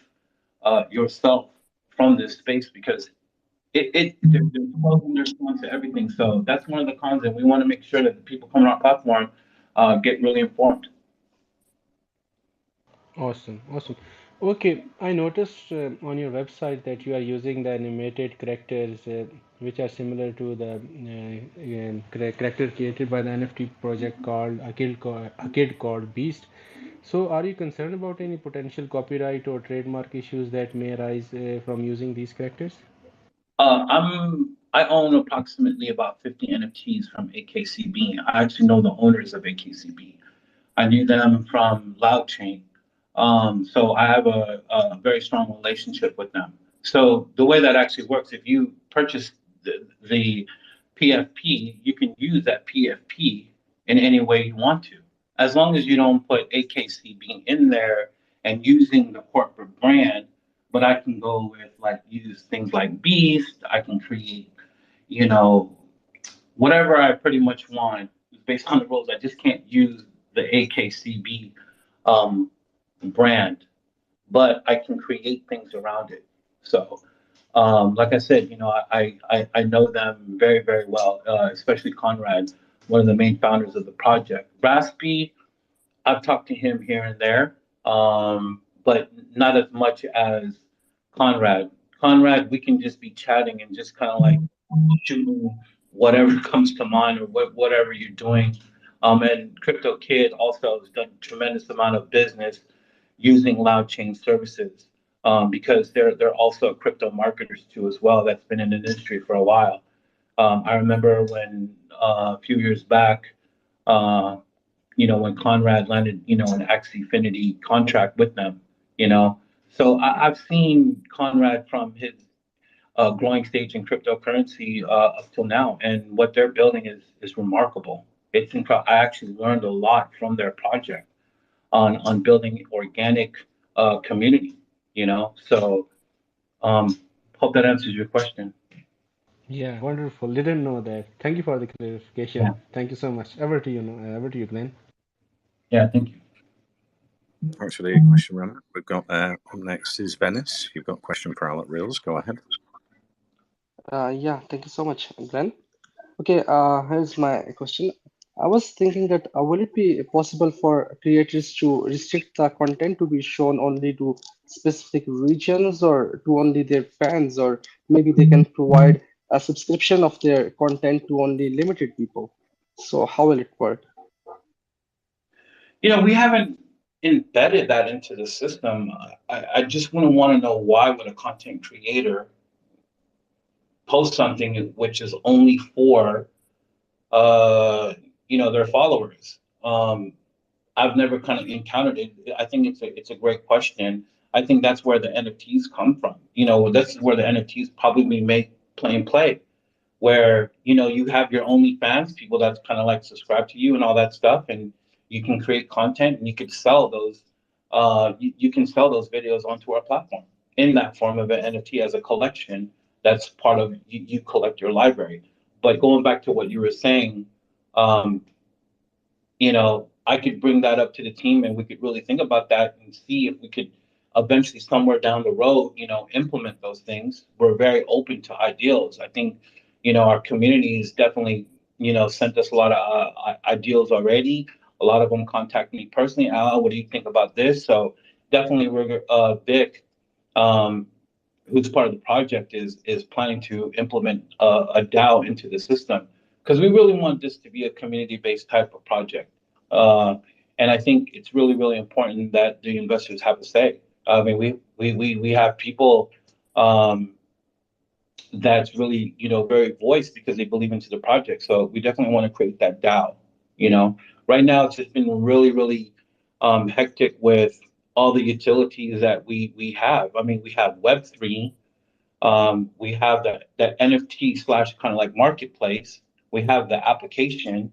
yourself from this space because there's pros and there's cons to everything. So that's one of the cons, and we want to make sure that the people coming on our platform get really informed. Awesome, awesome. Okay, I noticed on your website that you are using the animated characters which are similar to the character created by the NFT project called a kid called Beast. So, are you concerned about any potential copyright or trademark issues that may arise from using these characters? I own approximately about 50 NFTs from AKCB. I actually know the owners of AKCB. I knew them from Loudchain. So I have a very strong relationship with them. So the way that actually works, if you purchase the PFP, you can use that PFP in any way you want to, as long as you don't put AKCB in there and using the corporate brand. But I can go with use things like Beast. I can create, you know, whatever I pretty much want based on the rules. I just can't use the AKCB um, brand, but I can create things around it. So, like I said, I know them very, very well, especially Conrad, one of the main founders of the project. Raspy, I've talked to him here and there, but not as much as Conrad. Conrad, we can just be chatting and just kind of shooting whatever comes to mind or whatever you're doing. And Crypto Kid also has done a tremendous amount of business using Loud Chain services because they're also crypto marketers too as well. That's been in the industry for a while. I remember when a few years back, uh, when Conrad landed, an Axie contract with them, you know. So I've seen Conrad from his growing stage in cryptocurrency up till now, and what they're building is remarkable. It's incredible. I actually learned a lot from their project on building organic community. So um, Hope that answers your question. Yeah, wonderful. Didn't know that. Thank you for the Yeah. clarification. Thank you so much. Over to you, Glenn. Yeah. Thank you. Thanks for the question, Rana. We've got up next is Venice. You've got a question for Al at Reelz. Go ahead. Yeah, thank you so much, Glenn. Okay, here's my question. I was thinking that will it be possible for creators to restrict the content to be shown only to specific regions or to only their fans, or maybe they can provide a subscription of their content to only limited people? So how will it work? We haven't embedded that into the system. I just wouldn't want to know why would a content creator post something which is only for their followers. I've never kind of encountered it. I think it's a great question. I think that's where the NFTs come from. That's where the NFTs probably make play, where you have your OnlyFans people that's kind of like subscribe to you and all that stuff, and you can create content and you can sell those. You can sell those videos onto our platform in that form of an NFT as a collection. That's part of you collect your library. But going back to what you were saying, um, I could bring that up to the team and we could really think about that and see if we could eventually somewhere down the road, implement those things. We're very open to ideals. I think, our community is definitely, sent us a lot of ideals already. A lot of them contact me personally. Al, what do you think about this? So definitely, we're Vic. Um, who's part of the project is planning to implement a DAO into the system because we really want this to be a community-based type of project. And I think it's really, really important that the investors have a say. I mean, we have people that's really, very voiced because they believe into the project. So we definitely want to create that DAO. Right now it's just been really, really hectic with all the utilities that we have. I mean, we have Web3, we have that NFT slash kind of like marketplace. We have the application.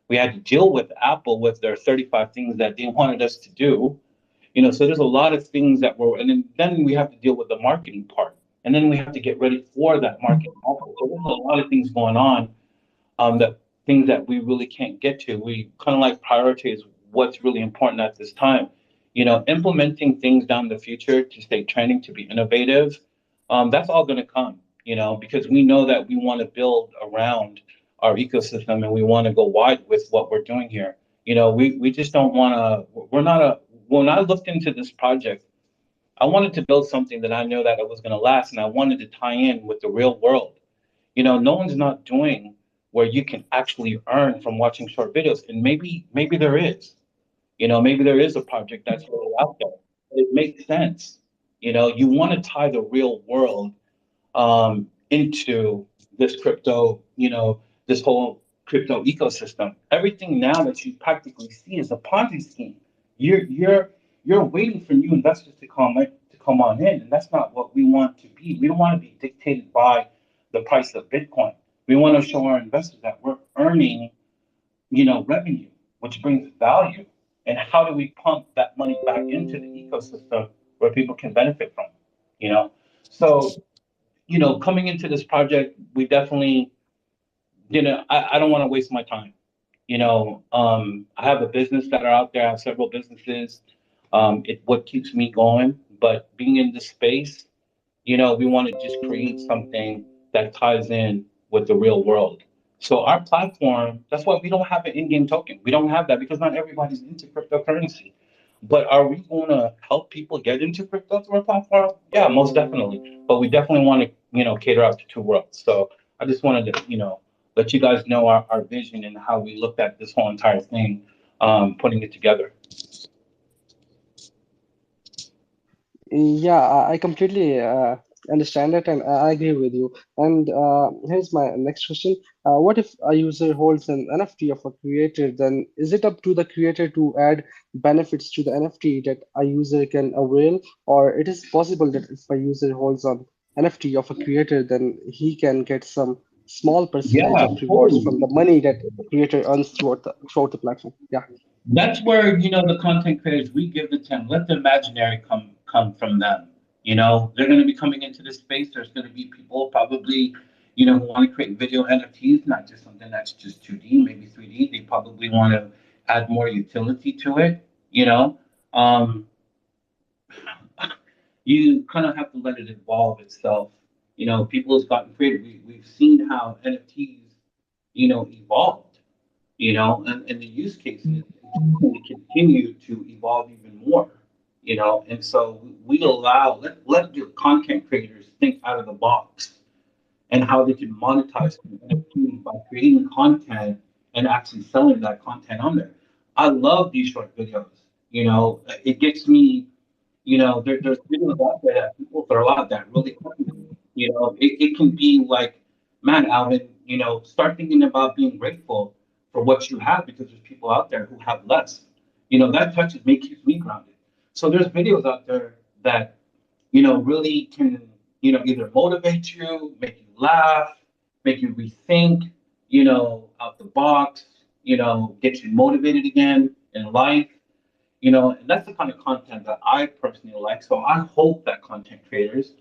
We had to deal with Apple with their 35 things that they wanted us to do. So there's a lot of things that and then we have to deal with the marketing part. And then we have to get ready for that marketing also. So there's a lot of things going on, that things that we really can't get to. We kind of like prioritize what's really important at this time. Implementing things down the future to stay trending, to be innovative, that's all going to come, because we know that we want to build around our ecosystem and we want to go wide with what we're doing here. We just don't want to, when I looked into this project, I wanted to build something that I know that it was going to last, and I wanted to tie in with the real world. No one's not doing where you can actually earn from watching short videos, and maybe there is. Maybe there is a project that's really out there. It makes sense. You want to tie the real world into this crypto, this whole crypto ecosystem. Everything now that you practically see is a Ponzi scheme. You're waiting for new investors to come on in, and that's not what we want to be. We don't want to be dictated by the price of Bitcoin. We want to show our investors that we're earning, revenue, which brings value. And how do we pump that money back into the ecosystem where people can benefit from? So coming into this project, we definitely, I don't want to waste my time. I have a business that are out there. I have several businesses. What keeps me going, but being in this space, we want to just create something that ties in with the real world. So our platform, that's why we don't have an in-game token. We don't have that because not everybody's into cryptocurrency. But are we going to help people get into crypto through our platform? Yeah, most definitely. But we definitely want to, cater out to two worlds. So I just wanted to, let you guys know our vision and how we looked at this whole entire thing, putting it together. Yeah, I completely understand that, and I agree with you. And here's my next question. What if a user holds an NFT of a creator? Then is it up to the creator to add benefits to the NFT that a user can avail? Or it is possible that if a user holds an NFT of a creator, then he can get some small percentage Yeah, of rewards from totally. the money that creator earns throughout the platform. Yeah. That's where, the content creators, we give the 10, let the imaginary come from them. You know, they're going to be coming into this space. There's going to be people probably, you know, who want to create video NFTs, not just something that's just 2D, maybe 3D. They probably want to add more utility to it, you know. Um, you kind of have to let it evolve itself. You know, people have gotten creative. We've seen how NFTs, you know, evolved, you know, and the use cases will continue to evolve even more, you know. And so we allow, let the content creators think out of the box and how they can monetize through NFT by creating content and actually selling that content on there. I love these short videos. You know, it gets me, you know, there's videos out there that people throw out that really quick. You know, it can be like, man, Alvin, you know, start thinking about being grateful for what you have because there's people out there who have less. You know, that touches me, keeps me grounded. So there's videos out there that, you know, really can, you know, either motivate you, make you laugh, make you rethink, you know, out the box, you know, get you motivated again in life, you know, and that's the kind of content that I personally like. So I hope that content creators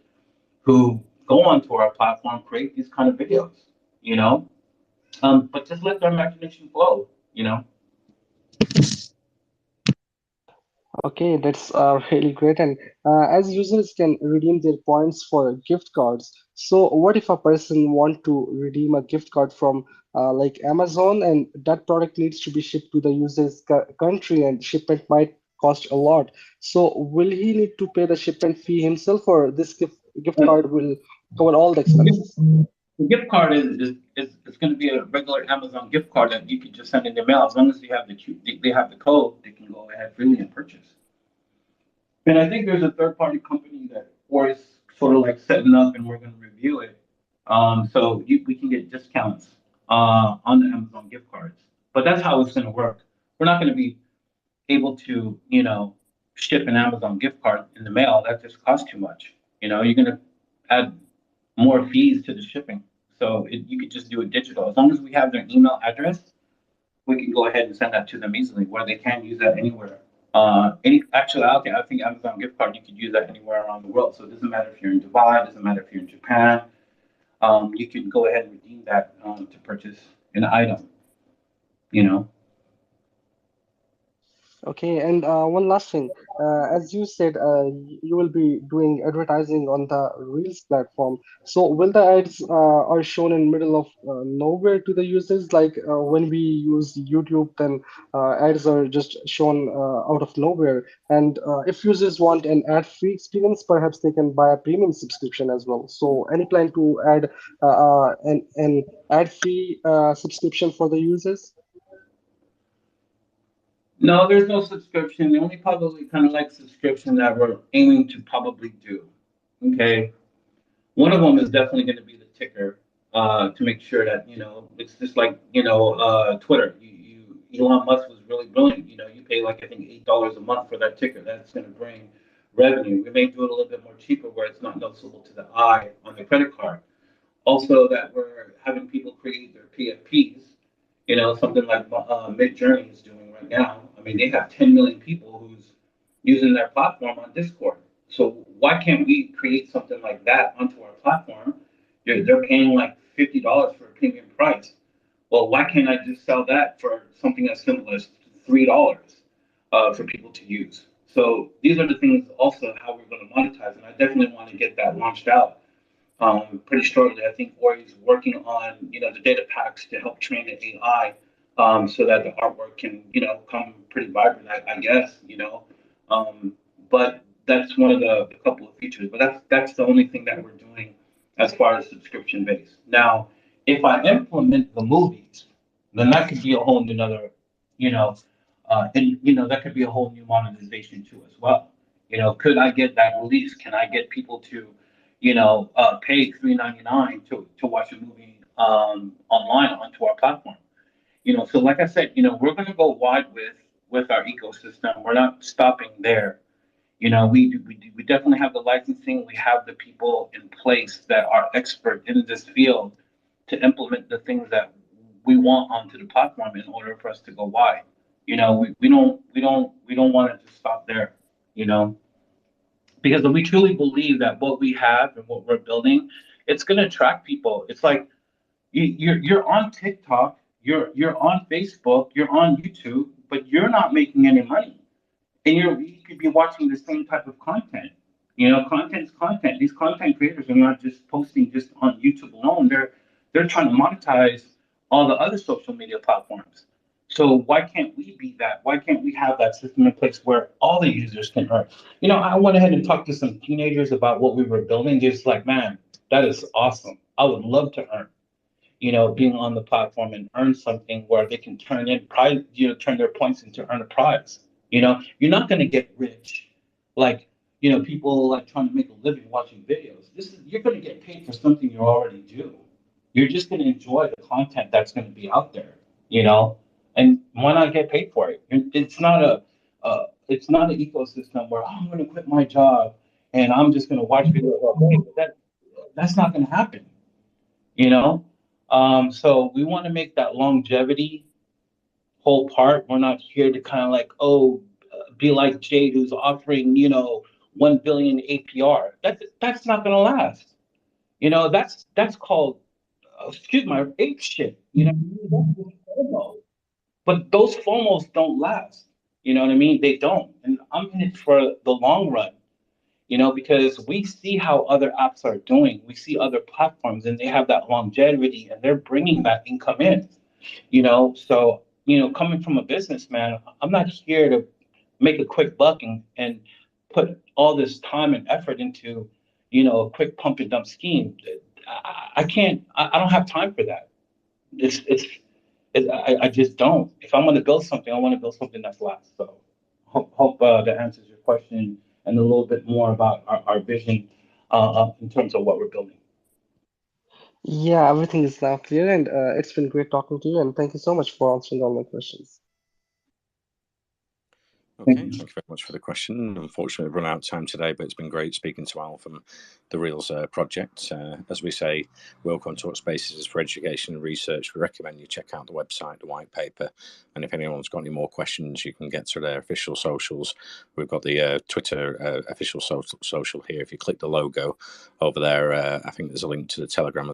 who go onto our platform create these kind of videos, you know, but just let their imagination flow, you know. Okay, that's really great. And as users can redeem their points for gift cards, so what if a person want to redeem a gift card from like Amazon, and that product needs to be shipped to the user's country, and shipment might cost a lot. So will he need to pay the shipment fee himself, or this gift The card will cover all the expenses? gift card is it's going to be a regular Amazon gift card that you can just send in the mail as long as you have they have the code. They can go ahead freely and purchase. And I think there's a third party company that or is sort of like setting up, and we're going to review it. So we can get discounts on the Amazon gift cards. But that's how it's going to work. We're not going to be able to, you know, ship an Amazon gift card in the mail. That just costs too much. You know, you're going to add more fees to the shipping. So you could just do it digital. As long as we have their email address, we can go ahead and send that to them easily, where they can use that anywhere. Actually, I think Amazon gift card, you could use that anywhere around the world. So it doesn't matter if you're in Dubai, it doesn't matter if you're in Japan. You can go ahead and redeem that to purchase an item. You know. Okay, and one last thing. As you said, you will be doing advertising on the Reels platform. So will the ads are shown in middle of nowhere to the users? Like when we use YouTube, then ads are just shown out of nowhere. And if users want an ad-free experience, perhaps they can buy a premium subscription as well. So any plan to add an ad-free subscription for the users? No, there's no subscription. The only probably kind of like subscription that we're aiming to probably do. Okay. One of them is definitely going to be the ticker to make sure that, you know, it's just like, you know, Twitter. Elon Musk was really brilliant. You know, you pay like, I think, $8 a month for that ticker. That's going to bring revenue. We may do it a little bit more cheaper where it's not noticeable to the eye on the credit card. Also, that we're having people create their PFPs, you know, something like Mid Journey is doing right now. I mean, they have 10 million people who's using their platform on Discord. So why can't we create something like that onto our platform? They're paying like $50 for a premium price. Well, why can't I just sell that for something as simple as $3 for people to use? So these are the things also how we're going to monetize, and I definitely want to get that launched out pretty shortly. I think Ori's working on, you know, the data packs to help train the AI so that the artwork can, you know, come pretty vibrant, I guess, you know. Um, but that's one of the couple of features. But that's the only thing that we're doing as far as subscription based. Now, if I implement the movies, then that could be a whole another, you know, and you know that could be a whole new monetization too as well. You know, could I get that release? Can I get people to you know, pay $3.99 to watch a movie online onto our platform. You know, so like I said, you know, we're going to go wide with our ecosystem. We're not stopping there. You know, we definitely have the licensing. We have the people in place that are expert in this field to implement the things that we want onto the platform in order for us to go wide. You know, we don't want to just stop there. You know, because we truly believe that what we have and what we're building, it's going to attract people. It's like you're on TikTok, you're on Facebook, you're on YouTube, but you're not making any money, and you could be watching the same type of content. You know, content is content. These content creators are not just posting just on YouTube alone. They're trying to monetize all the other social media platforms. So why can't we be that? Why can't we have that system in place where all the users can earn? You know, I went ahead and talked to some teenagers about what we were building. Just like, man, that is awesome. I would love to earn, you know, being on the platform and earn something where they can turn in prize, you know, turn their points into earn a prize. You know, you're not going to get rich like, you know, people like trying to make a living watching videos. You're going to get paid for something you already do. You're just going to enjoy the content that's going to be out there, you know, and why not get paid for it? It's not it's not an ecosystem where, oh, I'm going to quit my job and I'm just going to watch videos all day. That's not going to happen, you know. So we want to make that longevity whole part. We're not here to kind of like, oh, be like Jade, who's offering, you know, 1 billion APR. That's not going to last. You know, that's called, excuse my ape shit. You know, that's FOMO. But those FOMOs don't last. You know what I mean? They don't. And I'm in it for the long run. You know, because we see how other apps are doing. We see other platforms, and they have that longevity, and they're bringing that income in. You know, so you know, coming from a businessman, I'm not here to make a quick buck and put all this time and effort into, you know, a quick pump and dump scheme. I can't. I don't have time for that. I just don't. If I'm going to build something, I want to build something that's lasts. So hope that answers your question and a little bit more about our vision in terms of what we're building. Yeah, everything is now clear, and it's been great talking to you, and thank you so much for answering all my questions. Okay, thank you very much for the question. Unfortunately, we've run out of time today, but it's been great speaking to Al from the Reelz project. As we say, World Talk Spaces is for education and research. We recommend you check out the website, the white paper, and if anyone's got any more questions, you can get to their official socials. We've got the Twitter official social here. If you click the logo over there, I think there's a link to the Telegram